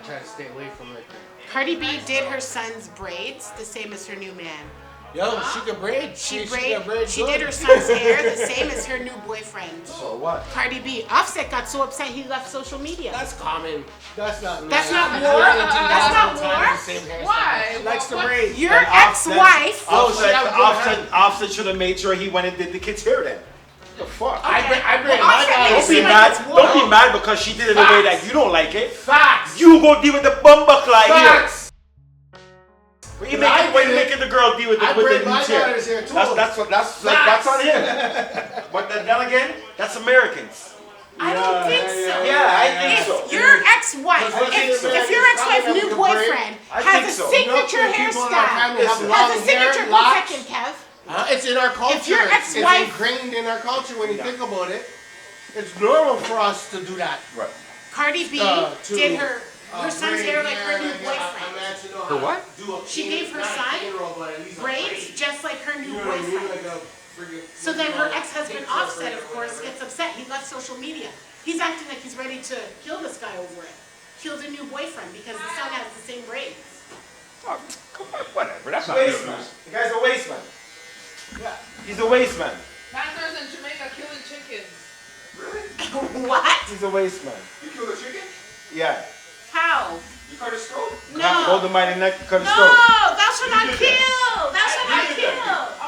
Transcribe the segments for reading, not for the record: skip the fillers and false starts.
try to stay away from it. Cardi B did her son's braids the same as her new man. Yo, she can braid. She did good. her son's hair the same as her new boyfriend. So what? Cardi B. Offset got so upset he left social media. That's common. That's not. That's not war. That's not war. Why? She likes to braid. Your ex-wife. Offset should have made sure he went and did the kid's hair then. The fuck? Okay. I braid Well, my Offset daughter's makes it hair. like it's war. Don't be mad because she did it in a way that you don't like it. Facts. You go deal with the bumbuckler here. Facts. When you making the girl deal with the braid new my hair. daughter's hair too. That's on him. But then again, that's Americans. I don't think so. Yeah, I think so. If your ex-wife, if your ex-wife's new boyfriend has a signature hairstyle, has a signature, 1 second, Kev. It's in our culture. If your ex-wife, it's ingrained in our culture when you think about it. It's normal for us to do that. Right. Cardi B did her son's hair like her new boyfriend. Her what? She gave her son braids just like her new boyfriend. So then her ex-husband Offset, of course, gets upset. He left social media. He's acting like he's ready to kill this guy over it. Killed a new boyfriend because the son has the same braids. Oh, come on, whatever. That's not waste man. The guy's a waste man. Yeah. He's a waste man. Panthers in Jamaica killing chickens. Really? What? He's a waste man. You killed a chicken? Yeah. How? You cut his throat? No. Hold the mighty neck, cut his No, throat. thou shalt not kill. Thou shalt not kill.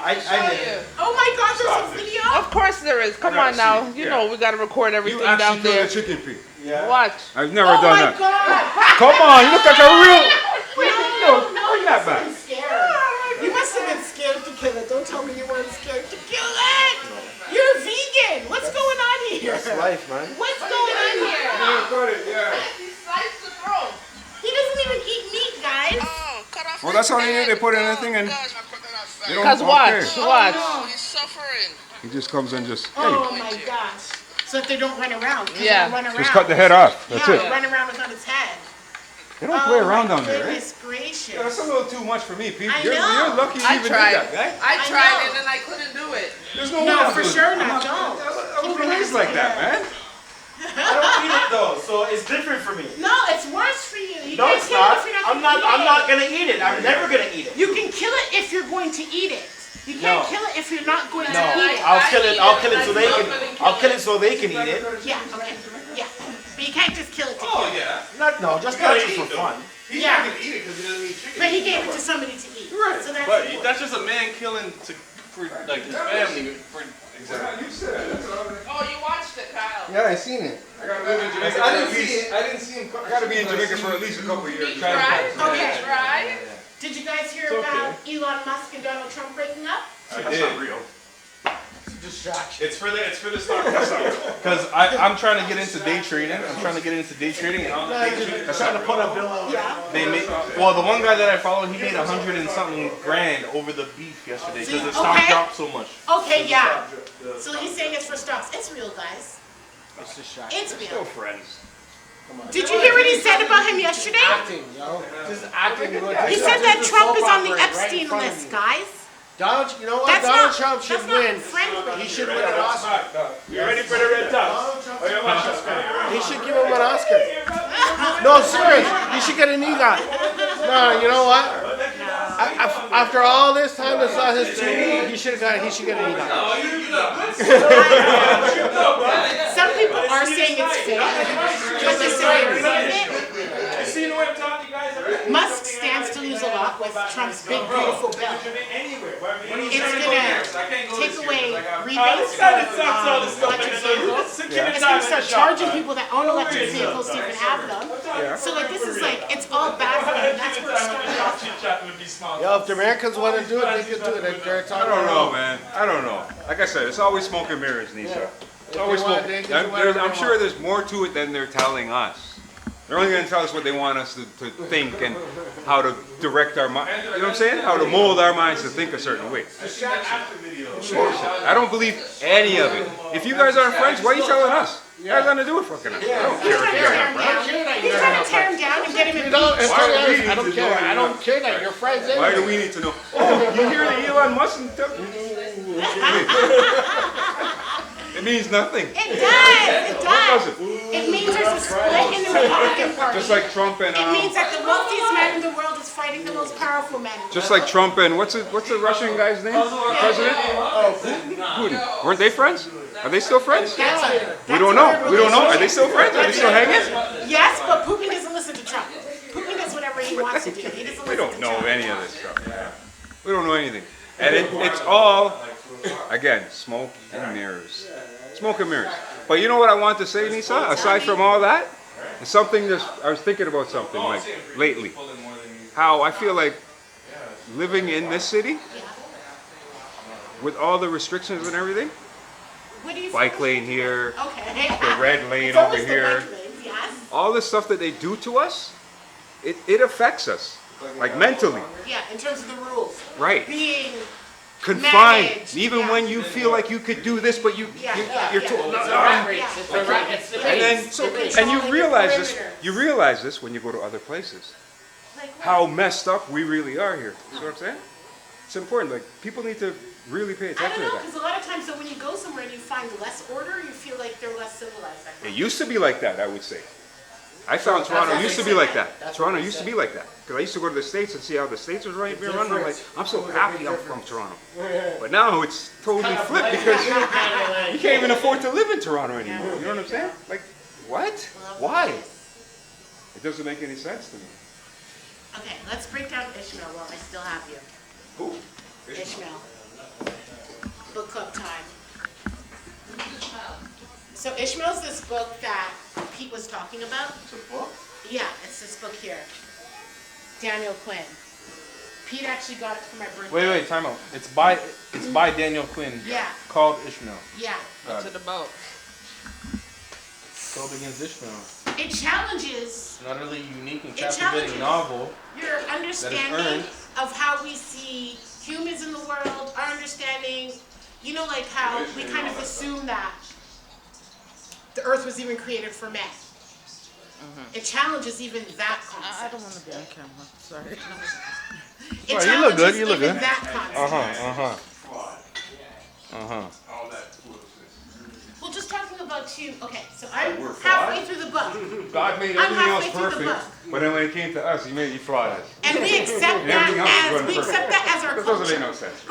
I did. Oh my God, there's a video? Of course there is. Come on now. You know we gotta record everything down there. You actually killed a chicken pig. Yeah. Watch. I've never done that. Oh my God. Come on, you look like a real... No, bring you that must have back. been scared. You must have been scared to kill it. Don't tell me you weren't scared to kill it. You're a vegan. What's going on here? That's life, man. What's going on here? He sliced the throat. He doesn't even eat meat, guys. Well, that's how they put in anything and... Because watch. Oh, He's suffering. He just comes and just... oh my gosh. So that they don't run around. Yeah. Run around. Just cut the head off. That's it. Run around without its head. They don't play around down there, right? Goodness gracious. Yeah, that's a little too much for me, Pete. I You're know. lucky you I even tried. did that, right? I tried know. it and I couldn't do it. There's no way No, I'm for doing sure it. not. Don't. I wasn't raised like that, man. I don't eat it though, so it's different for me. No, it's worse for you. You No, can't it's kill not. it if you're I'm not gonna not eat it. gonna eat it. I'm never gonna eat it. You can kill it if you're going to eat it. You can't No. kill it if you're not going to No, eat it. I'll kill it so they can. I'll kill it so they can eat it. Yeah, okay. Yeah. But you can't just kill it to kill it. Just for fun. He's Yeah. not gonna eat it because he doesn't eat chicken. But he gave it to somebody to eat. Right. So that's But that's just a man killing for like his family. You said it. That's all right. Oh, you watched it, Kyle. Yeah, I seen it. I gotta live in Jamaica. I didn't see him. I gotta be in Jamaica for at least a couple of years. Right? Okay. Right? Did you guys hear about Elon Musk and Donald Trump breaking up? That's not real. Distraction. It's for the stock because I'm trying to get into day trading. And on the day trading, Trying to put a bill out. Yeah. they made the one guy that I follow, he made $100 and something grand over the beef yesterday because the stock Okay. dropped so much. Okay, yeah. So he's saying it's for stocks. It's real, guys. It's distraction. It's Still real. friends. Did you hear what he said about him yesterday? Acting, yo. Just acting. He said that Trump is on the Epstein list, guys. Donald, you know what? That's Donald not- Trump should that's not win. friendly. He should win an Oscar. You ready for the red Donald tops? Trump should win an Oscar. He should give him an Oscar. No, serious. He should get an EGOT. No, you know what? After all this time to saw his TV, he should get an EGOT. Some people are saying it's fake, but they say they're saying it. Musk stands to lose a lot with Trump's big, beautiful bill. It's gonna take away rebates from electric vehicles. It's gonna start charging people that own electric vehicles to even have them. So like this is like, it's all bad for them. That's where it's starting off. Yo, if the Americans want to do it, they can do it. They're I talking don't know, about man. I don't know. Like I said, it's always smoke and mirrors, Nisha. It's always want, smoke. they can do whatever I'm they sure want. there's more to it than they're telling us. They're only going to tell us what they want us to think and how to direct our mind. You know what I'm saying? How to mold our minds to think a certain way. I don't believe any of it. If you guys aren't friends, why are you telling us? You guys nothing to do with fucking us. I don't care if you guys aren't friends. He's trying to tear him down and get him You know, impeached. I don't care. I don't care that you're friends Why do anyway. we need to know? Oh, you hear the Elon Musk? It means nothing. It does. It does. What does it? It means there's a split in the Republican Party. Just like Trump and It means that the wealthiest man in the world is fighting the most powerful man. just like Trump and what's the Russian guy's name? President? Putin. Weren't they friends? Are they still friends? We don't know. We don't know. Are they still friends? Are they still hanging? Yes, but Putin doesn't listen to Trump. Putin does whatever he wants to do. He doesn't We listen don't to know Trump. any of this stuff. We don't know anything. And it's all, again, smoke and mirrors. Smoke and mirrors. But you know what I want to say, Nisa? Aside from all that, it's something that I was thinking about something like lately. How I feel like living in this city with all the restrictions and everything. What do you Bike lane here, Okay. the red lane It's over always the here. bike lanes, yes. All the stuff that they do to us, it affects us. Like mentally. Yeah, in terms of the rules. Right. Being Confined. managed, Even yeah. when you feel like you could do this, but you're told no. And then and you realize this. You realize this when you go to other places. Like what? How messed up we really are here. See what I'm saying? It's important. Like people need to really pay I attention don't to know, that. because a lot of times though, when you go somewhere and you find less order, you feel like they're less civilized. It used to be like that, I would say. I found Toronto used to be like that. Toronto used to be like that. Because I used to go to the States and see how the States was being run. I'm like, I'm so happy I'm from Toronto. But now it's totally flipped because you can't even afford to live in Toronto anymore. You know what I'm saying? Like, what? Why? It doesn't make any sense to me. Okay, let's break down Ishmael while I still have you. Who? Ishmael. Book club time. So Ishmael's this book that Pete was talking about. It's a book? Yeah, it's this book here. Daniel Quinn. Pete actually got it for my birthday. Wait, time out. It's by Daniel Quinn. Yeah. Called Ishmael. Yeah. What's it about? Called against Ishmael. It challenges An utterly unique and challenges. captivating novel. your understanding earned. of how we see humans in the world, our understanding, you know, like how we kind of assume that the earth was even created for man. It challenges even that I concept. don't want to be on camera. Sorry. It Alright, you look good, challenges you look even good. that concept. Well, just talking about you. Okay, so I'm We're halfway flawed? through the book, God made I'm everything else halfway through the perfect, book. but then when it came to us, He made you flawed. and we accept Everything else is that running as our That doesn't make culture. no sense.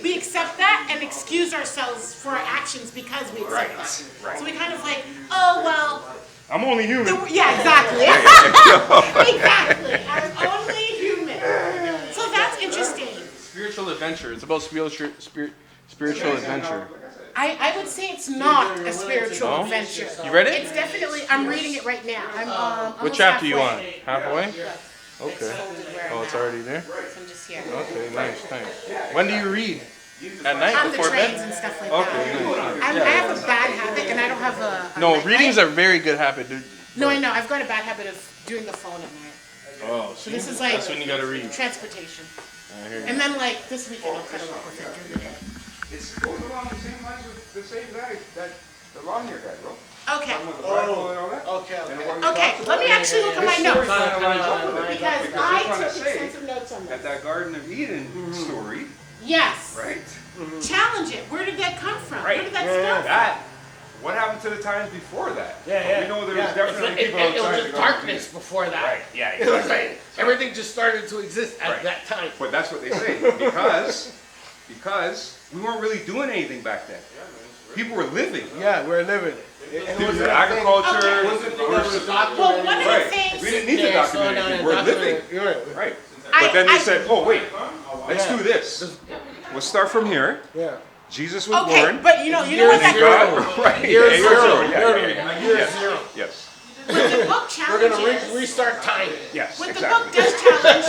We accept that and excuse ourselves for our actions because we accept that. So we kind of like, oh well, I'm only human. yeah, exactly. Exactly. I'm only human. So that's interesting. Spiritual adventure. It's about spiritual adventure. I would say it's not a spiritual No? adventure. You read it? It's definitely, I'm reading it right now. I'm What almost chapter you on? halfway. Halfway? It's Okay. folded where Oh, I'm it's at. already there? So I'm just here. Okay, nice. When do you read? At night On the before trains bed? and stuff like Okay, that. nice. I have a bad habit and I don't have a No, nightlight. reading's a very good habit, dude. No, I know. I've got a bad habit of doing the phone at night. Oh, So this is like that's when you gotta read. transportation. I hear you. And then like this weekend I'll cut it off with it during the day. It goes along the same lines with the same guy, the long hair guy, bro. Okay. Talking about the Bible and all that. Okay, And okay. what we Okay, talked let me about. actually look at my This story notes. kind of lines up with it, Because they're I trying to took say extensive notes on At this. that Garden of Eden story, Yes. right? Challenge it. Where did that come from? Right. Where did that stem from? That. What happened to the times before that? Yeah. We know there was Yeah. definitely people It outside was the just Garden of darkness Eden. before that. Right. Yeah. It was Exactly. like everything just started to exist at Right. that time. But that's what they say because we weren't really doing anything back then. People were living. Yeah, we're living. There was agriculture. Okay. Well, one of the Right. things We didn't need to document anything. We're living. Right. But then they said, oh wait, let's do this. Let's start from here. Yeah. Jesus was okay, born. but you know what Year that And God, right. Year Yeah, zero. Yeah. Year Yes. zero. Yes. what the book We're gonna challenges. restart time. Yes. What the Exactly. book does challenge,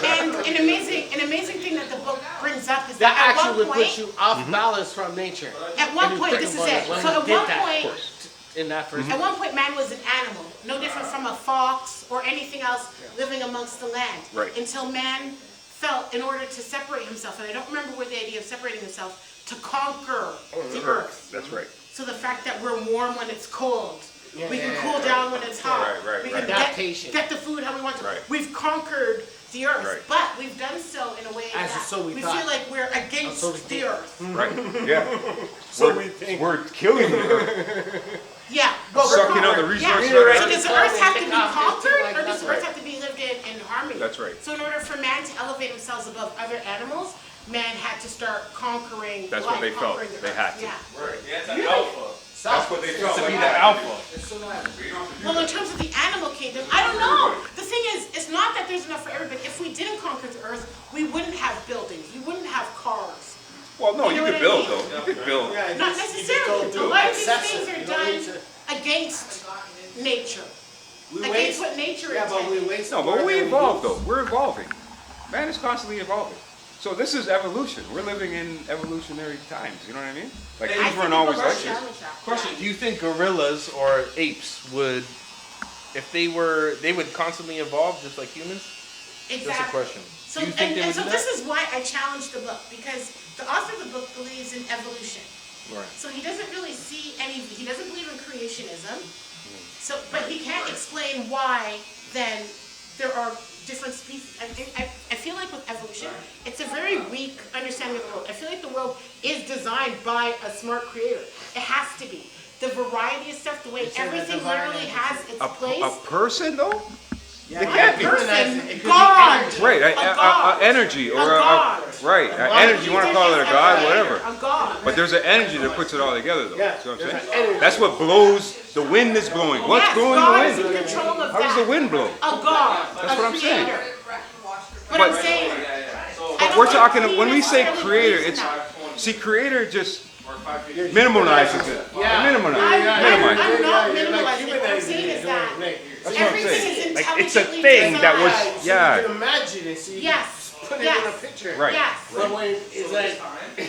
and an amazing thing that the book brings up is That that at actually one would point, put you off balance from nature. at And one you point, think this is about it. when So he at did one that, point, in that first. at one point, man was an animal, no different from a fox or anything else living amongst the land. Right. Until man felt, in order to separate himself, and I don't remember where the idea of separating himself, to conquer the earth. That's right. So the fact that we're warm when it's cold, We can cool down when it's hot. Right, we can Adaptation. get the food how we want to. Right. We've conquered the earth, Right. but we've done so in a way As that so we we thought. feel like we're against the earth. Right. Yeah. So we think. We're killing the earth. Yeah. Well, Sucking out the yeah. resources. So out of does the the earth have to be Take off, conquered, like or does that. the earth have to be lived in harmony? That's right. So in order for man to elevate themselves above other animals, man had to start conquering. That's what they felt. conquering the They earth. had to. Yeah. Yeah, it's an alpha. That's what they felt. To be the alpha. Well, in terms of the animal kingdom, I don't know. The thing is, it's not that there's enough for everybody. If we didn't conquer the earth, we wouldn't have buildings. We wouldn't have cars. Well, no, You you know could what I build mean? though. You could build. Not necessarily. A lot of these things are done against nature. Against what nature Yeah, but we intended. waste. No, but we evolve though. We're evolving. Man is constantly evolving. So this is evolution. We're living in evolutionary times. You know what I mean? Like I things think weren't of always a like Charmin this. shop. Question: do you think gorillas or apes would, if they would constantly evolve just like humans? Exactly. That's a question. So, Do you think they and would so do this that? is why I challenged the book, because the author of the book believes in evolution. Right. So he doesn't really see he doesn't believe in creationism. So, but he can't explain why then there are different species. I feel like with evolution, it's a very weak understanding of the world. I feel like the world is designed by a smart creator. It has to be. The variety of stuff, the way everything literally has its place. A person though? Yeah, can't be. It could be God. energy. Right, A god. energy or A god. right, energy. You want to call it a god, whatever. A god. But there's an energy that puts it all together, though. Yeah, See what I'm there's saying? an energy. That's what blows. The wind is blowing. What's Yes, blowing God the is in wind? control of How does that. the wind blow? A god. That's what I'm saying. creator. But But- I'm saying. But we're talking. When we say creator, it's see, creator just minimalizes it. Yeah. Minimalizes. I'm not You're like minimalizing it. What I'm saying is that That's what I'm everything saying. is Like it's a intelligently thing that was. designed. Yeah. You can imagine it, so you Yes. can put it in a Yes. picture. Right. Yes. But when it's like,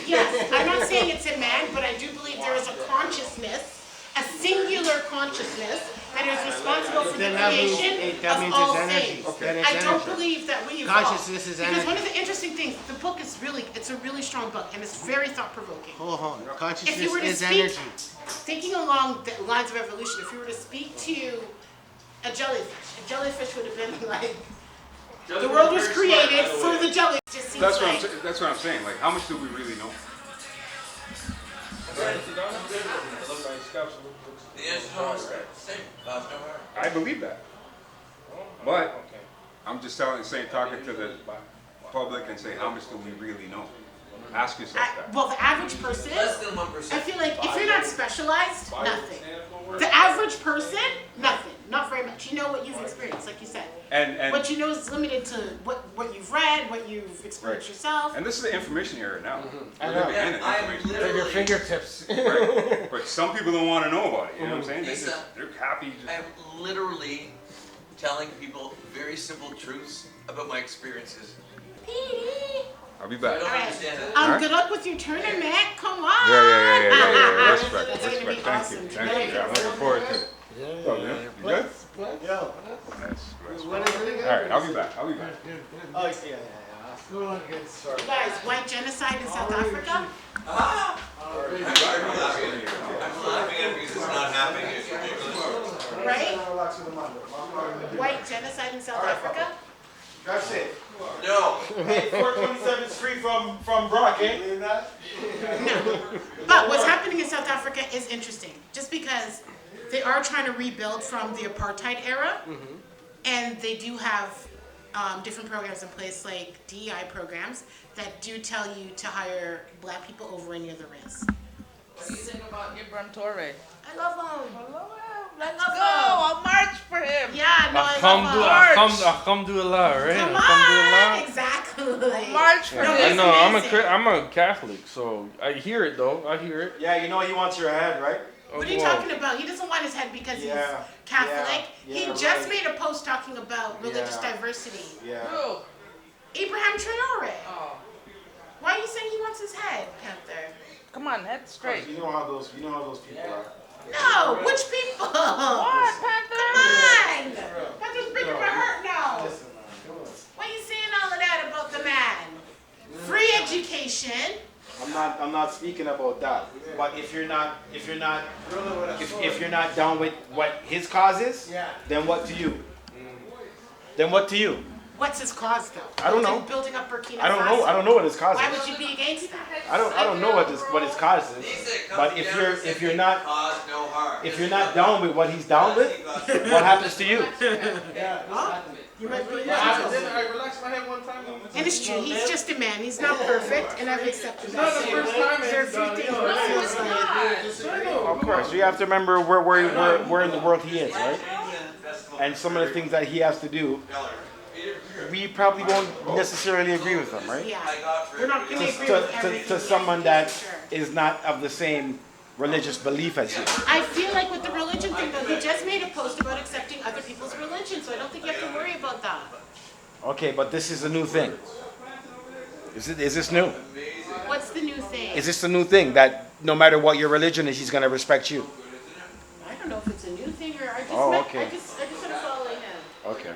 Yes. I'm not saying it's a man, but I do believe there is a consciousness, a singular consciousness that is responsible for the Then that means- creation that of means all it's energy. things. Okay. Then it's I don't energy. believe that we evolve. Consciousness is Because energy. one of the interesting things, the book is it's a really strong book, and it's very thought-provoking. hold on. If you Consciousness were to is speak, energy. thinking along the lines of evolution, if you were to speak to a jellyfish would have been like, the world was created for the jellyfish. Just seems That's what like, That's what I'm saying. Like, how much do we really know? The answer's always the same. God's nowhere. I believe that. But I'm just talking to the public and say, how much do we really know? Ask yourself that. well, the average person, Less than I 1%. feel like if you're not specialized, nothing. The average person, nothing. Not very much. You know what you've experienced, like you said. And What you know is limited to what you've read, what you've experienced yourself. and this is the information era now. I We're know. living in it, I am information era. At your literally, fingertips. Right. But some people don't want to know about it. You know what I'm saying? Lisa, They're happy. I am literally telling people very simple truths about my experiences. Petey. I'll be I back. don't Alright. understand that. Alright. Good luck with your tournament. Come on. Yeah. Respect. That's gonna be Respect. Thank awesome. you. Thank you. I'm looking forward to it. Oh, yeah. You good? Yo. That's What is it again? all right. I'll be back. Oh, yeah. Go on, get started. Guys, white genocide in South Africa. I'm laughing at it because it's not happening. It's ridiculous. Right? White genocide in South Africa. That's it. No. 427 Street from Brock, eh? Believe that? No. But what's happening in South Africa is interesting. Just because they are trying to rebuild from the apartheid era, and they do have different programs in place, like DEI programs, that do tell you to hire black people over any other race. What do you think about Ibrahim Toure? I love them. Let's go. I'll march for him. Yeah, no, I love them. Alhamdulillah, right? Come Alhamdulillah. on, exactly. March for No, him. it's I know, amazing. I'm a Catholic, so I hear it though. I hear it. Yeah, you know he wants your head, right? What are you Well, talking about? He doesn't want his head because Yeah, he's Catholic. yeah, he yeah, just right. made a post talking about religious Yeah. diversity. Yeah. Who? Abraham Traore. Oh, Why are you saying he wants his head, Panther? come on, head straight. You know how those people are. No, which people? What, Panther? Come on! Panther's breaking my heart now. Listen, man. Come on. Why are you saying all of that about the man? Free education. I'm not not speaking about that. But if you're not down with what his cause is, then what to you? Then what to you? What's his cause, though? I don't know. Building up Burkina Faso? I don't know. I don't know what his cause Why is. would you be against that? I don't know what his cause is. But if you're not down with what he's down with, what happens to you? You might be. I relaxed my head one time. And it's true. He's just a man. He's not perfect, and I've accepted that. Not the first time There are a few things where it feels like. Of course, you have to remember where in the world he is, right? And some of the things that he has to do, we probably won't necessarily agree with them, right? Yeah. We're not going to agree with everything. To someone that is not of the same religious belief as you. I feel like with the religion thing, though, he just made a post about accepting other people's religion, so I don't think you have to worry about that. Okay, but this is a new thing. Is this new? What's the new thing? Is this a new thing that no matter what your religion is, he's gonna respect you? I don't know if it's a new thing or I just okay. I just sort of following him. Okay.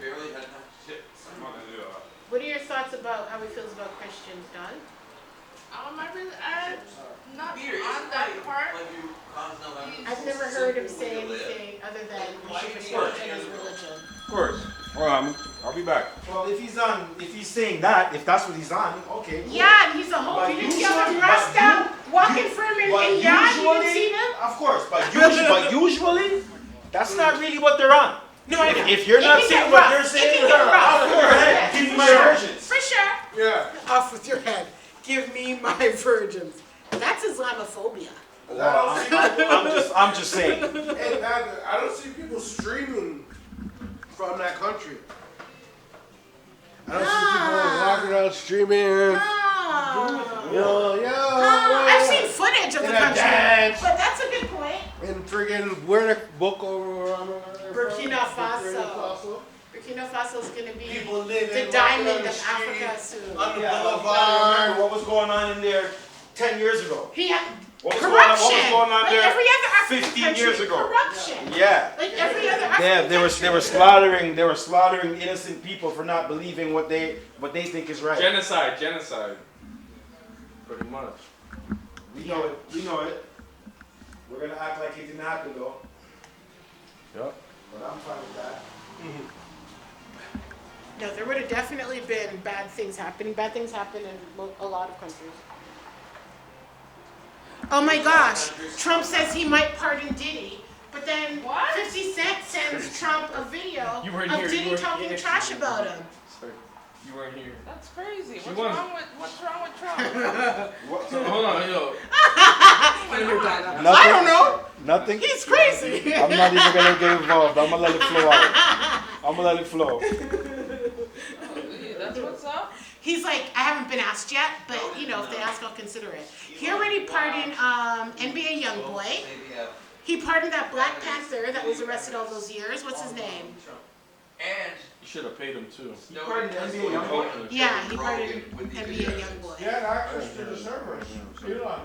What are your thoughts about how he feels about Christians, Don? I really, not on that part. I've never heard him say anything other than we should respect his religion. Of course. Well, I'll be back. Well, if he's saying that, if that's what he's on, okay. Yeah, and he's a whole. But You didn't see usually- him Rasta walking for him in Yard? You didn't see him? Of course, but usually, that's not really what they're on. No, I know. If you're It not can saying get what rough. you're It saying, can get rough. off with your head. Give me my versions. For sure. Yeah. Off with your head. Give me my virgins. That's Islamophobia. Well, I'm just saying. Hey, man, I don't see people streaming from that country. I don't see people walking around streaming. I've seen footage of the In a country. dance. But that's a good point. And friggin' where the book over Burkina Faso. Burkina Faso is going to be People living the right diamond down of the street. Africa soon. On the Yeah, boulevard. what was going on in there 10 years ago? What was corruption. going on like there every other African 15 country, years ago? Corruption. Yeah. Like every other African Yeah, they were country. slaughtering innocent people for not believing what they think is right. Genocide. Pretty much. We know it. We're gonna act like it didn't happen though. Yep. But I'm fine with that. No, there would have definitely been bad things happening. Bad things happen in a lot of countries. Oh my gosh, Trump says he might pardon Diddy, but then 50 Cent sends Trump a video You weren't of here, Diddy talking trash about him. Sorry, you weren't here. That's crazy. She What's won. wrong with Trump? Hold on, yo. Nothing, I don't know. Nothing. He's crazy. I'm not even gonna get involved. I'm gonna let it flow out. I'm gonna let it flow. That's what's up. He's like, I haven't been asked yet, but you know, if they ask, I'll consider it. He already pardoned NBA YoungBoy. He pardoned that Black Panther that was arrested all those years. What's his name? You should have paid him too. Yeah, he pardoned NBA YoungBoy. Yeah, the actors to the servers. Elon.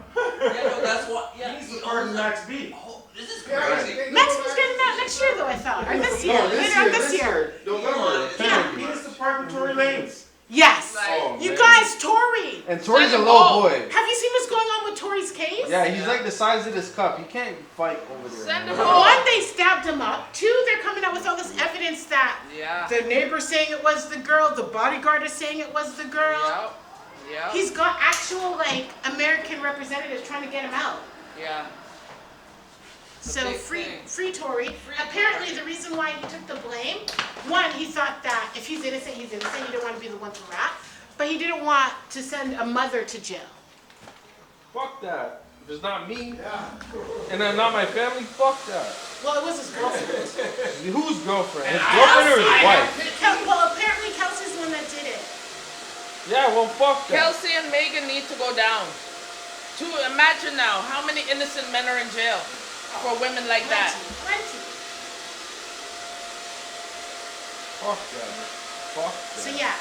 He's the pardon Max B. This is Yeah, crazy. Max was getting that next year, though, I thought. Or this year. Later on this year. November. Yeah. He's the pardon Tory Lanez. Yes. Oh, You man. guys, Tory. And Tory's a little boy. Have you seen what's going on with Tory's case? Yeah, he's like the size of this cup. He can't fight over there. Send him anymore. home. One, they stabbed him up. Two, they're coming out with all this evidence that Yeah. the neighbor's saying it was the girl, the bodyguard is saying it was the girl. Yep. Yep. He's got actual, like, American representatives trying to get him out. Yeah. So big free thing. Tory. Apparently the reason why he took the blame, one, he thought that if he's innocent, he's innocent. He didn't want to be the one to rat. But he didn't want to send a mother to jail. Fuck that. If it's not me, and then not my family, fuck that. Well, it was his girlfriend. Whose girlfriend? His girlfriend or his wife? Well, apparently Kelsey's the one that did it. Yeah, well, fuck that. Kelsey and Megan need to go down. Imagine now, how many innocent men are in jail for women like that? Plenty. Fuck that. Fuck that. So yeah,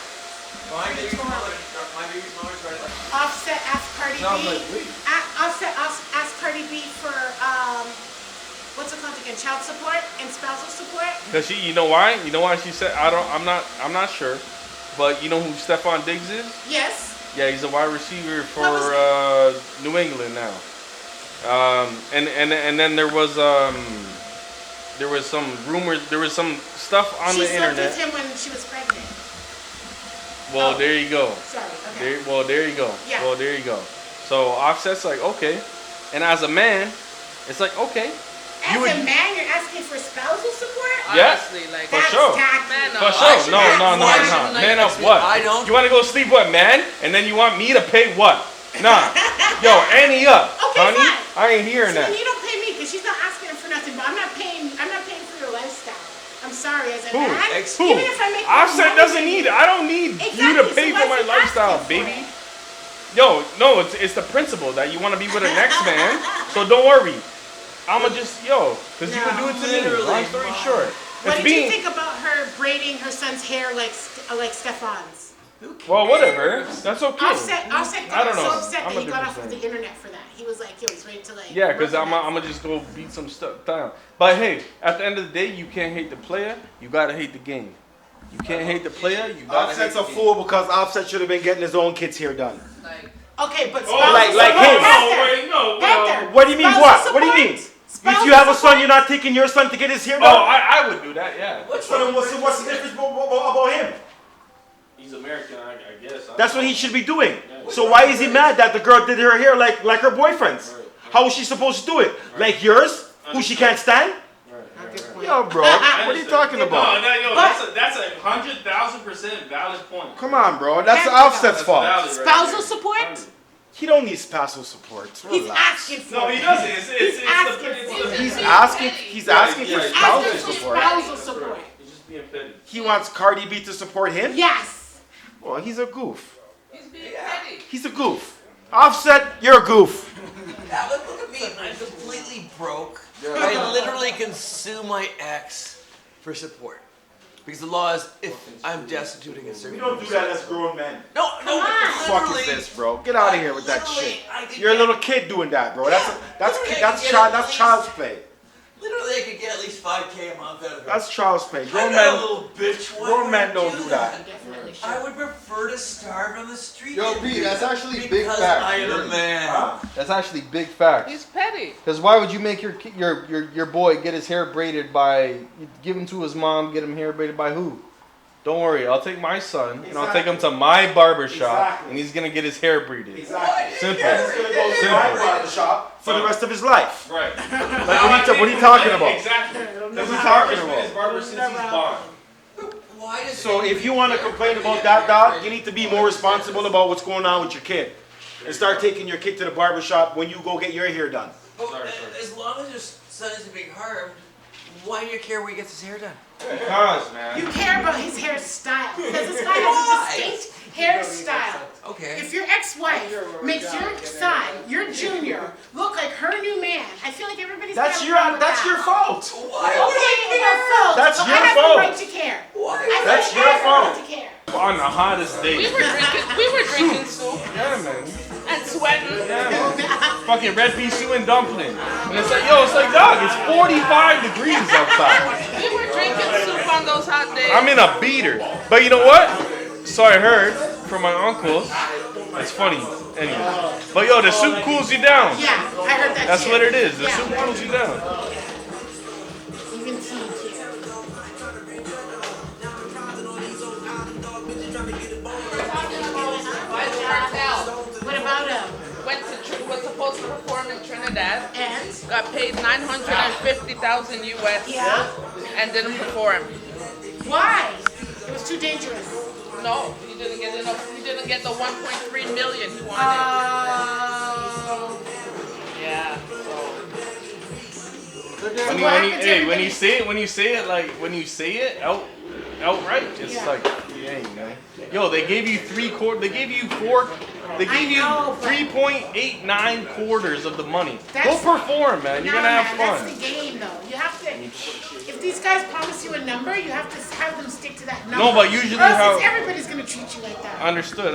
My baby's mother's right there. Offset asked Cardi Sounds B. like weed. Offset asked Cardi B for what's it called again? Child support and spousal support. Cause she, you know why? You know why she said I'm not sure, but you know who Stephon Diggs is? Yes. Yeah, he's a wide receiver for New England now. And then there was some rumors, there was some stuff on the internet. She slept with him when she was pregnant. Well, there you go. Sorry. Okay. There you go. Yeah. Well, there you go. So Offset's like, okay, and as a man, it's like, okay. As a man, you're asking for spousal support? Yeah, Honestly, like, for sure. man, For sure. No. Man up what? I don't. You want to go sleep with man, and then you want me to pay what? Nah. Yo, Annie up, Okay, honey. fine. I ain't hearing So that. then you don't pay me because she's not asking him for nothing, but I'm not paying for your lifestyle. I'm sorry, as a man. Who? Even if I make Offset more doesn't money- need it. I don't need you to Exactly, pay so for why my is he lifestyle, asking for baby. it? Yo, no, it's the principle that you want to be with the next man. So don't worry. I'ma just because you would do it to me. Long story short, What it's did you being think about her braiding her son's hair like Stefan's? well, whatever. That's okay. Offset I don't got so know. upset I'm that a he got different off of thing. the internet for that. He was like, yo, he's ready to like. Yeah, because I'm recognize gonna just go beat some stuff down. But hey, at the end of the day, you can't hate the player. You gotta hate the game. You can't hate the player. You gotta hate Offset's a the game. fool because Offset should have been getting his own kids' hair done. Okay, but like his. Panther. What do you mean? Spousal What? What do you mean? support? If you have a son, you're not taking your son to get his hair Oh, done? I would do that. Yeah. So then what's the difference about him? He's American, I guess. That's what he should be doing. So why is he mad that the girl did her hair like her boyfriend's? How is she supposed to do it? Like yours, who she can't stand? Yo, bro, what are you talking about? That's a 100,000% valid point. Come on, bro. That's Offset's fault. Spousal support? He don't need spousal support. He's Relax. asking for it. he doesn't. He's asking for spousal Asking for support. spousal support. He's just being petty. He wants Cardi B to support him? Yes. Well, he's a goof. he's being petty. He's a goof. Offset, you're a goof. Yeah, but look at me. I'm completely broke. I literally can sue my ex for support. Because the law is if I'm destitute against certain as grown men. No, Fuck is this, bro? Get out of here with that shit. You're a little kid doing that, bro. That's child's play. Literally, I could get at least $5K a month out of it. That's child's play. I'm Grown not a men, little bitch. Why grown would men I don't do that. I would prefer to starve on the street. Yo, B, that's actually big because fact. I am a man. That's actually big facts. He's petty. Because why would you make your boy get his hair braided by, give him to his mom, get him hair braided by who? Don't worry, I'll take my son and I'll take him to my barber shop Exactly. and he's gonna get his hair braided. Exactly. Simple. He's gonna go to my barber shop for the rest of his life. Right. Like, what are you talking about? Exactly. What are you talking about? barber since he's born. Why does So if you want to complain about that, dog, you need to be more responsible about what's going on with your kid. And start taking your kid to the barber shop when you go get your hair done. As long as your son isn't being harmed, why do you care where he gets his hair done? Because, man. You care about his hairstyle. Because this guy has a distinct hairstyle. Okay. If your ex-wife makes your son, your junior, look like her new man, I feel like everybody's got a problem with that's your that. fault. Why Okay, would I care? fault. That's but your I have fault. the right to care. Why? That's your I have the fault. right to care. On the hottest day. We were drinking soup Yeah, man. and sweating. Yeah, man. Fucking red pea stew and dumpling. And it's like, dog, it's 45 degrees outside. We were drinking soup on those hot days. I'm in a beater. But you know what? So I heard from my uncle. It's funny. Anyway. But yo, the soup cools you down. Yeah, I heard that That's too. what it is. The Yeah. soup cools you down. Even tea too. What about him? Was supposed to perform in Trinidad. And? Got paid $950,000 US. Yeah. And didn't perform. Why? It was too dangerous. No, he didn't get enough. He didn't get the 1.3 million he wanted. Yeah. When you say it outright, it's Yeah. like, dang, man. Yo, they gave you 3.89 quarters of the money. Go perform, man. You're gonna have fun. That's the game, though. You have to. If these guys promise you a number, you have to have them stick to that number. No, but usually or else how- everybody's gonna treat you like that. Understood.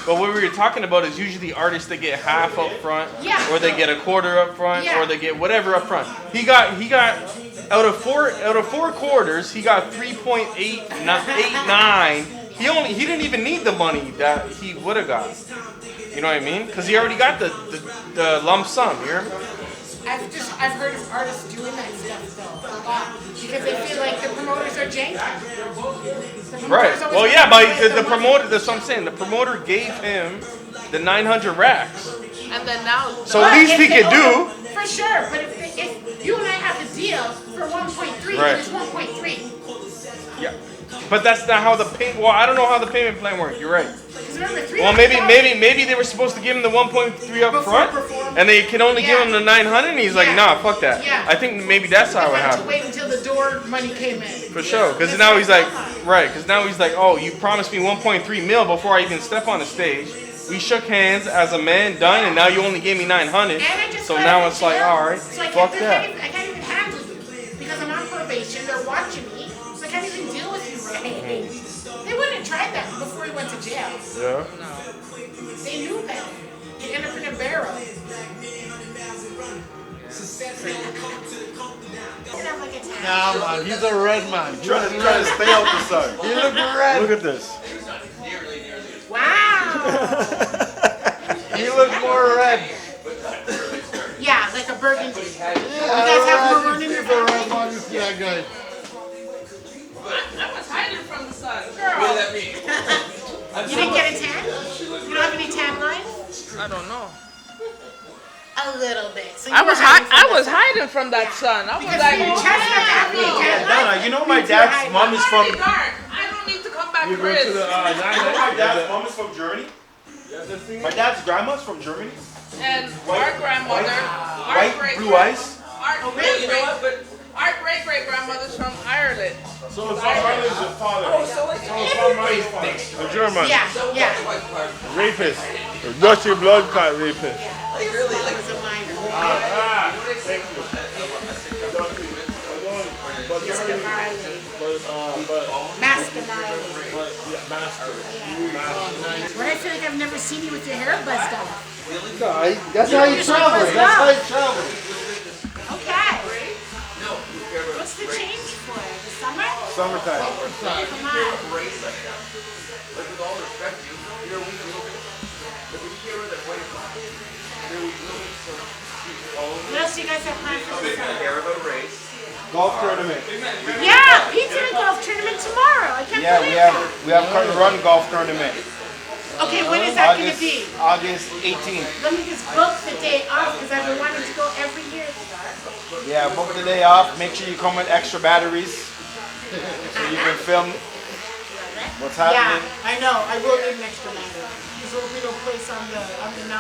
But what we were talking about is usually artists that get half up front, Yeah. or they get a quarter up front, Yeah. or they get whatever up front. He got out of four quarters, he got 3.89 He didn't even need the money that he would have got. You know what I mean? Because he already got the lump sum. You hear me? I've heard of artists doing that stuff though a lot because they feel like the promoters are janky. Right. Well, yeah, but the promoter. That's what I'm saying. The promoter gave him the 900 racks. And then now. So at least he could do. For sure, but if you and I have a deal for 1.3, Right. then it's 1.3. Yeah. But that's not how the pay. Well, I don't know how the payment plan works. You're right. Because remember, Well, maybe they were supposed to give him the 1.3 up front, and they can only give him the 900. And he's like, nah, fuck that. Yeah. I think maybe that's how it They had to happened. wait until the door money came in. For sure, because now he's like, right, because now he's like, oh, you promised me 1.3 mil before I even step on the stage. We shook hands as a man, done, and now you only gave me 900. So now it's like, all right, so fuck that. I can't even handle you because I'm on probation. They're watching me, so I can't even deal with you right. They wouldn't have tried that before he went to jail. Yeah. They knew better. He'd end up in a barrel. Nah, man, he's a red man. Trying to stay out the sun. He look red. Look at this. Wow. He looks more red. Yeah, like a burgundy. You Yeah, guys have maroon in your the red family? man. You see that guy? I was hiding from the sun. What does Girl. that mean? You didn't get a tan? You don't have any tan lines? I don't know. A little bit. So you I were was hiding from the sun. hiding from that sun. I was Because like, for your chest not to have any tan Donna, lines. you know my dad's mom is from. Already dark. I don't need to come back, You go Chris. to the You know my dad's mom is from Germany. My dad's grandma's from Germany. And our grandmother, White, blue eyes. Our great great grandmother's from Ireland. So it's Ireland's your father. So it's from my father. a German Yeah, yeah. rapist, a dirty blood clot rapist. Like really, like It's a minor. Thank you. Mr. Marley. Master Marley. But I feel like I've never seen you with your hair buzzed off. That's how you travel. That's how you travel. Okay. What's the change for? The summer? Summertime. Come on. like with all respect, you're a weak little bit. But did you hear where that way you're a weak little bit? So What else do you guys have planned for the summer? care about race. Golf tournament. Yeah, Pete's in a golf tournament tomorrow. I can't Yeah, believe we have Cut and Run golf tournament. that. Okay, when is that going to be? August 18th. Let me just book the day off because I've been wanting to go every year. Yeah, book the day off. Make sure you come with extra batteries so you can film what's Yeah, happening. I know. I will need an extra man. There's a little place on the 9.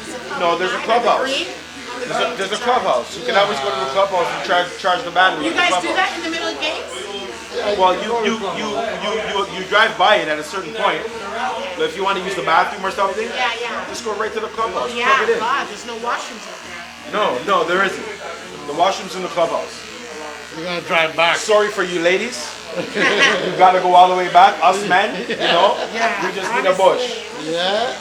Is it called No, the there's a 9 or the clubhouse. green? On the green There's to a charge. clubhouse. You can always go to the clubhouse and charge the battery. You in the guys do clubhouse. that in the middle of games? Well, you drive by it at a certain point. But if you want to use the bathroom or something, Yeah, yeah. just go right to the clubhouse. Yeah, Plug it in. God, there's no washrooms out there. No, there isn't. The washroom's in the clubhouse. You're gonna drive back. Sorry for you ladies. You gotta go all the way back. Us men, you know, Yeah, we just need a bush. Yeah.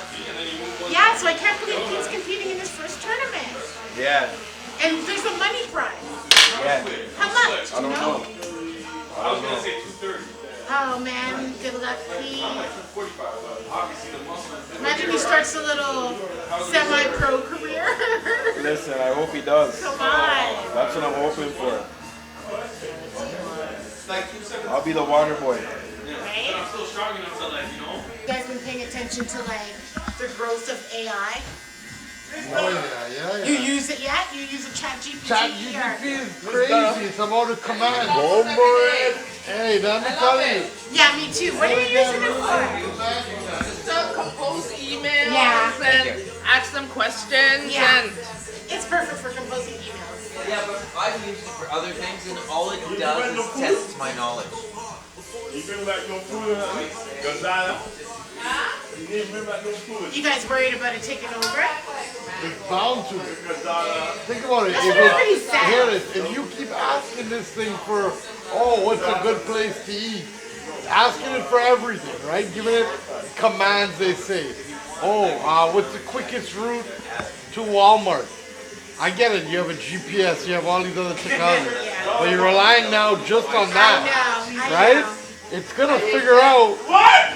Yeah, so I can't believe he's competing in his first tournament. Yeah, And there's a money prize. yeah. How much? Do you know? I was gonna say 230. Oh man, good luck, Pete. Imagine he starts a little semi-pro career. Listen, I hope he does. Come on. That's what I'm hoping for. I'll be the water boy. Right? Still strong enough to like, You guys been paying attention to like the growth of AI? Oh yeah. You use it yet? You use a chat GPT? ChatGPT is crazy. It's about a command. Hey, let me tell you. Yeah, me too. What are you using it for? Just to compose emails Yeah. and ask them questions Yeah. and It's perfect for composing emails. Yeah, but I've used it for other things, and all it does is test my knowledge. You bring back no food, Gonzalo? You didn't bring back no food. You guys worried about it taking over? It's bound to. Think about it. That's what everybody says. Here it is. If you keep asking this thing for, what's a good place to eat? Asking it for everything, right? Giving it commands, they say. What's the quickest route to Walmart? I get it. You have a GPS. You have all these other technologies. But you're relying now just on that. I know. Right? it's gonna figure out what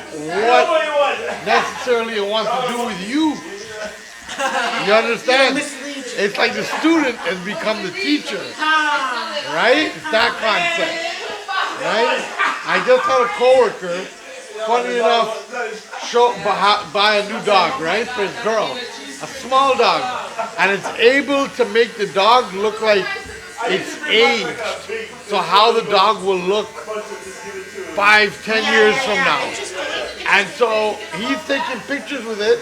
necessarily it wants to do with you. You understand? It's like the student has become the teacher, right? It's that concept, right? I just had a coworker, funny enough, buy a new dog, right, for his girl, a small dog, and it's able to make the dog look like it's aged. So how the dog will look 5-10 years from now. And so he's taking pictures with it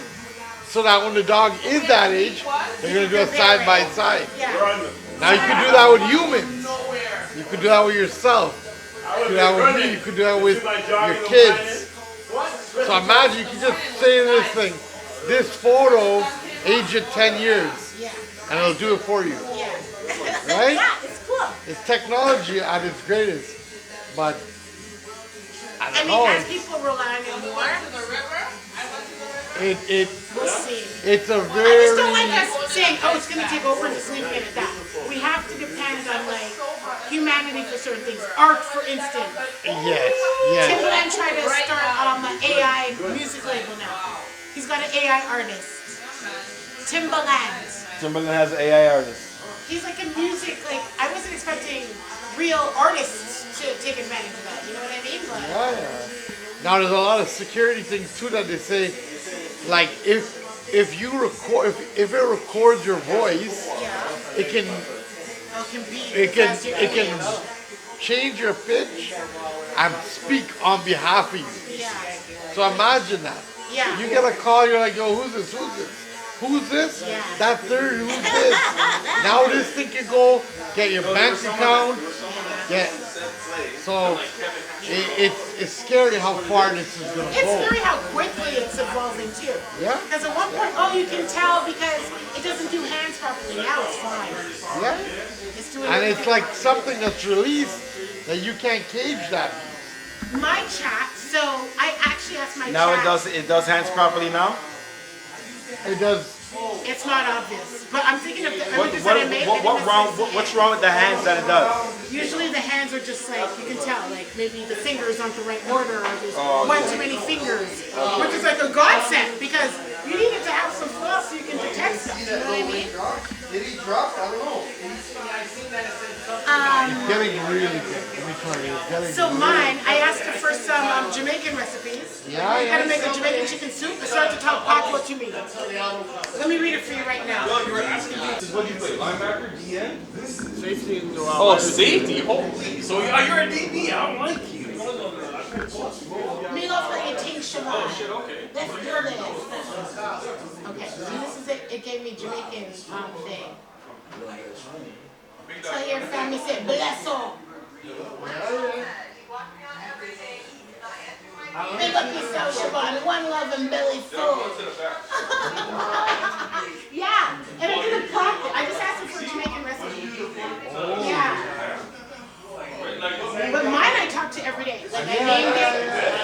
so that when the dog is that age, they're going to do a side by side. Now you can do that with humans. You could do that with yourself. You could do that with me. You could do that with your kids. So imagine you can just say this thing, this photo, age it 10 years, and it'll do it for you. Right? Yeah, it's cool. It's technology at its greatest, but I don't know. as people rely on it more, we'll see. It's a I just very don't like us saying, oh, it's going to take over and just leaving it at that. We have to depend on, like, humanity for certain things. Art, for instance. yes. Timbaland tried to start an AI music label now. He's got an AI artist. Timbaland. Timberland has an AI artist. He's like a music, like, I wasn't expecting real artists to take advantage of that. You know what I mean? But Yeah. Now there's a lot of security things too that they say, like if you record if it records your voice, it can change your pitch and speak on behalf of you. yeah. So imagine that. Yeah. You get a call, you're like, yo, who's this? Who's this? Yeah. That third, who's this? Now this thing can go get your bank account. So it's scary how far this is going to It's go. scary how quickly it's evolving too. Yeah. Because at one point, oh, you can tell because it doesn't do hands properly. Now it's fine. Yeah. It's doing And it's like something that's released that you can't cage that. my chat. So I actually asked my Now chat. it does hands properly now? It does. It's not obvious, but I'm thinking of the images that I made. What's wrong with the hands that it does? Usually the hands are just like, you can tell, like maybe the fingers aren't the right order or there's one too many fingers, which is like a godsend because you need it to have some flaws so you can detect stuff, you know what I mean? Did he drop? I don't know. It's getting really good. Let me tell you, it's getting So mine, I asked her for some Jamaican recipes. Yeah, How to make a Jamaican chicken soup. It started to talk patois to me. Let me read it for you right now. What do you play? Linebacker, DN? Safety and Oh, safety. Holy. So you're a DB. I don't like you. Meatloaf like a ting Siobhan. Oh shit. Okay. Let's do this. Okay, so this is it. It gave me Jamaican thing. So your family said, bless all. Big up yourself, Siobhan. One love and belly full. Yeah, and I didn't prompt it. I just asked him for a Jamaican recipe. Yeah. But mine I talk to every day. Like I named it.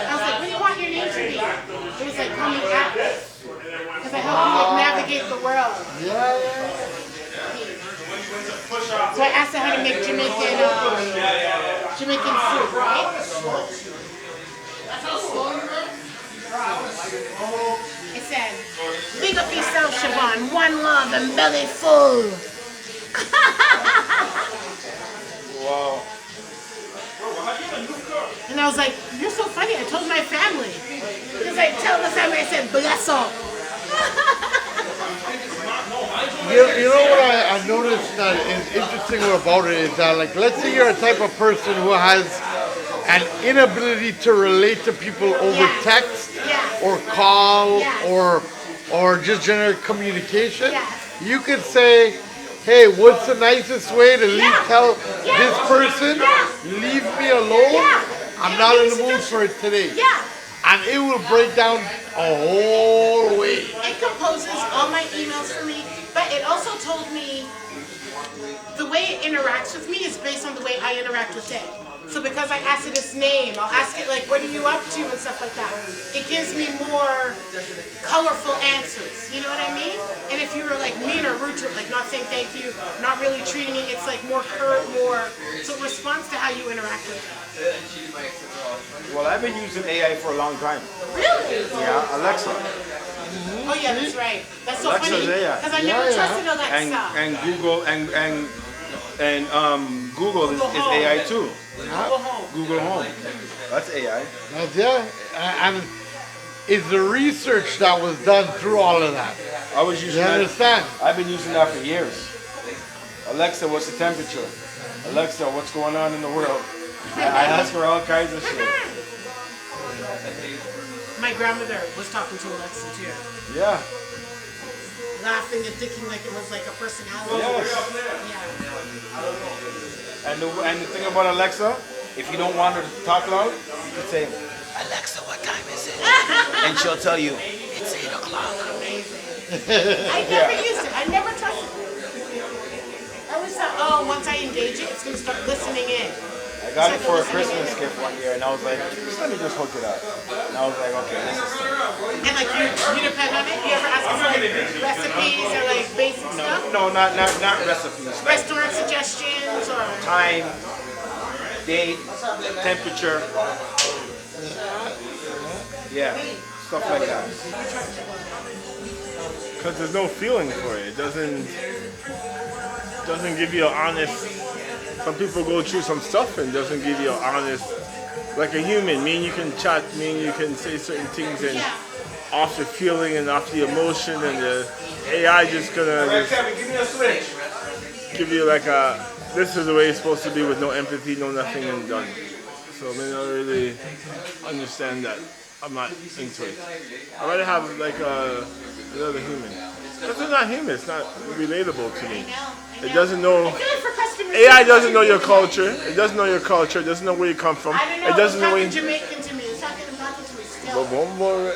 I was like, what do you want your name to be? It was like, call me Atlas. Because I help him like navigate the world. So I asked her how to make Jamaican soup, right? It said, big up yourself, Siobhan. One love and belly full. Wow. And I was like, you're so funny. I told my family. Because I tell the family, I said, bless all. You know what I noticed that is interesting about it is that, like, let's say you're a type of person who has an inability to relate to people over text or call or just generic communication. You could say, hey, what's the nicest way to tell this person, leave me alone, I'm not in the mood for it today. And it will break down a whole way. It composes all my emails for me, but it also told me the way it interacts with me is based on the way I interact with it. So because I ask it its name, I'll ask it like, what are you up to and stuff like that. It gives me more colorful answers. You know what I mean? And if you were like mean or rude to it, like not saying thank you, not really treating it, it's like more curt, more. So it responds to how you interact with it. Well, I've been using AI for a long time. Really? Yeah, Alexa. Oh yeah, that's right. That's so Alexa's funny. AI. Because I never trusted Alexa. And Google and Google is AI too. Google Home. Google Home. That's AI. Yeah, and it's the research that was done through all of that. I was using You that. understand? I've been using that for years. Alexa, what's the temperature? Alexa, what's going on in the world? I ask her all kinds of shit. My grandmother was talking to Alexa too. Yeah. Laughing and thinking like it was like a personality. Yes. Yeah. And the thing about Alexa, if you don't want her to talk loud, you can say, Alexa, what time is it? And she'll tell you, it's 8 o'clock. I never used it. I never trusted it. I always thought, oh, once I engage it, it's going to start listening in. I got it for a Christmas gift one year, and I was like, let me just hook it up. And I was like, okay, this is stuff. And like you depend on it? You ever ask for like recipes or like basic stuff? No, not recipes. Restaurant suggestions or Time, date, temperature. Yeah, stuff like that. Because there's no feeling for it. It doesn't give you an honest. Some people go through some stuff and doesn't give you an honest, like a human. Me and you can chat, me and you can say certain things and off the feeling and off the emotion, and the AI just gonna give you like a, this is the way it's supposed to be with no empathy, no nothing, and done. So I don't really understand that. I'm not into it. I'd rather have like another human. It's not human. It's not relatable to me. It doesn't know. AI doesn't know your culture. It doesn't know your culture. It doesn't know where you come from. I don't know. It doesn't know where It's talking Jamaican to me. It's talking to me still. One more.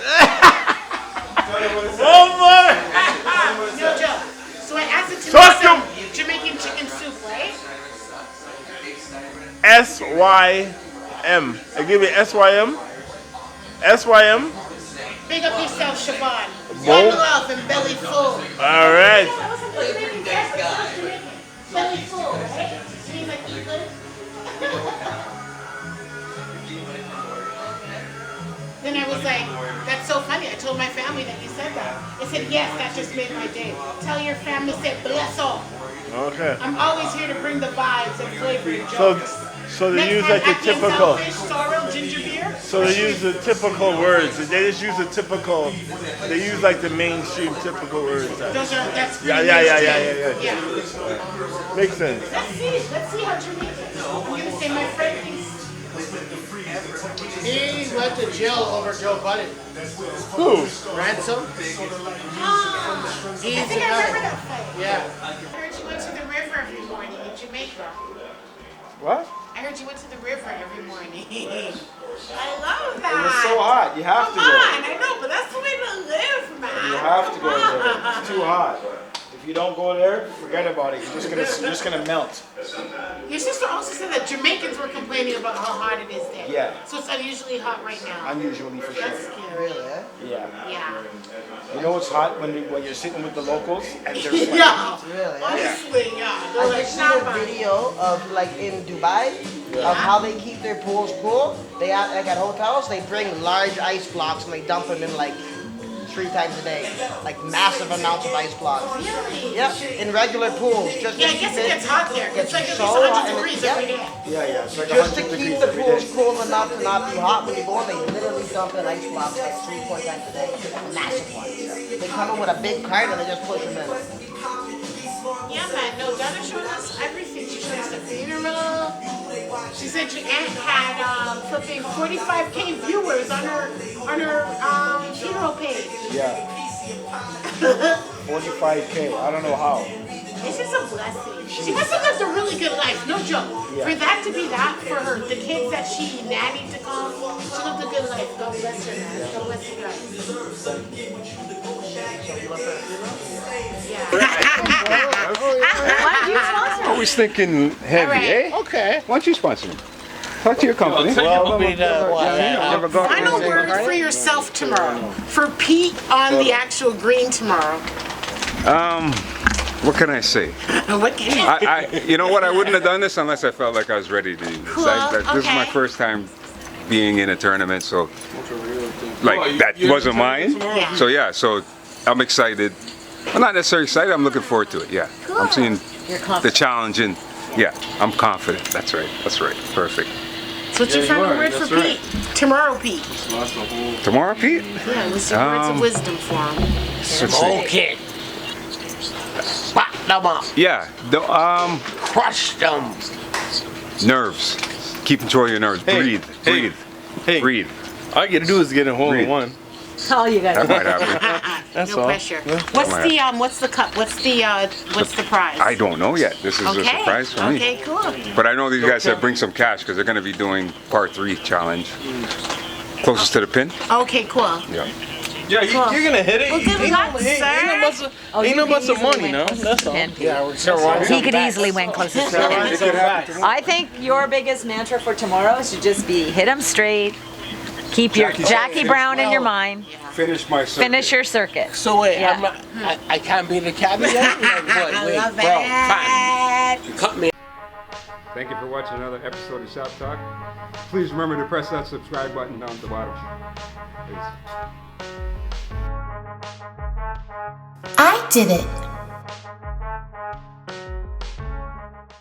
No joke. So I asked it to Talk make some Jamaican chicken soup, right? SYM. I give you SYM. SYM. Big up yourself, Siobhan. Boom. One love and belly full. All right. Belly full, right? You mean like eat good? Then I was like, that's so funny. I told my family that you said that. They said, yes, that just made my day. Tell your family, say, bless all. Okay. I'm always here to bring the vibes and flavor and jokes. So they Next use time, like the acting typical. selfish, sorrel, ginger beer. So they use the typical words. They just use the typical. They use like the mainstream typical words. That's Yeah. Makes sense. Let's see how Jamaican. I'm gonna say my friend thinks. He went to jail over Joe Budden. Who? Ransom? I think I remember that fight. Yeah. I heard you went to the river every morning in Jamaica. What? I heard you went to the river every morning. I love that. It was so hot. You have to Come go. on, I know, but that's the way to live, man. You have to go there. It's too hot. If you don't go there, forget about it. You're just gonna melt. Your sister also said that Jamaicans were complaining about how hot it is there. Yeah. So it's unusually hot right now. Unusually for That's sure. scary. Yeah. Yeah. You know what's hot when you're sitting with the locals and they're sweating. Yeah. Really? Honestly, yeah. They're I like, just nah, seen a man. video of like in Dubai of how they keep their pools cool. They have, like at hotels, they bring large ice blocks and they dump them in like 3 times a day, like massive amounts of ice blocks. Really? Yep, in regular pools, just Yeah, to I guess keep it gets hot there. gets It's like at least so 100 hot and degrees yep. every day. Yeah. It's like Just to 100 keep degrees the every pools day. cool enough to not be hot when you go in, they literally dump in ice blocks like 3-4 times a day, massive ones. They come in with a big cart and they just push them in. Yeah, man. No, Donna showed us everything. She showed us the funeral. She said your aunt had flipping 45K viewers on her funeral page. Yeah. 45K. I don't know how. It's just a blessing. She must have lived a really good life, no joke. Yeah. For that to be that, for her, the kids that she nannied to come, she lived a good life. God bless her, man. God bless you guys. Yeah. Always thinking heavy, All right. eh? Okay. Why don't you sponsor him? Talk to your company. Final word for yourself tomorrow. For Pete on the actual green tomorrow. What can I say? What can you You know what? I wouldn't have done this unless I felt like I was ready to. Cool, This is my okay. first time being in a tournament, so like that wasn't mine. Yeah. So yeah, so I'm excited. I'm not necessarily excited. I'm looking forward to it. Yeah, I'm seeing the challenge and yeah, I'm confident. That's right. That's right. Perfect. So what's your final word for Pete? Tomorrow, Pete. Tomorrow, Pete? Yeah, what's your words of wisdom for him? Let's see. Okay. Pop them up. Yeah. Crush them. Nerves. Keep control of your nerves. Breathe. Breathe. Hey, Breathe. all you gotta do is get a hole in one. Oh, you got That might happen. That's No all. pressure. What's the cup? What's the prize? I don't know yet. This is a surprise for me. Okay, cool. But I know these guys have bring some cash because they're going to be doing part 3 challenge. Closest to the pin. Okay, cool. Yeah. Yeah, you're gonna hit it. Well, good luck, sir. Ain't no but some money, no? That's all. He could easily win closest to him. I think your biggest mantra for tomorrow should just be hit him straight. Keep your Jackie Brown in your mind. Finish my circuit. Finish your circuit. So wait, Yeah. I can't be the caddy yet? Wait, love bro, it. fine. You cut me. Thank you for watching another episode of Shop Talk. Please remember to press that subscribe button down at the bottom. Peace. I did it.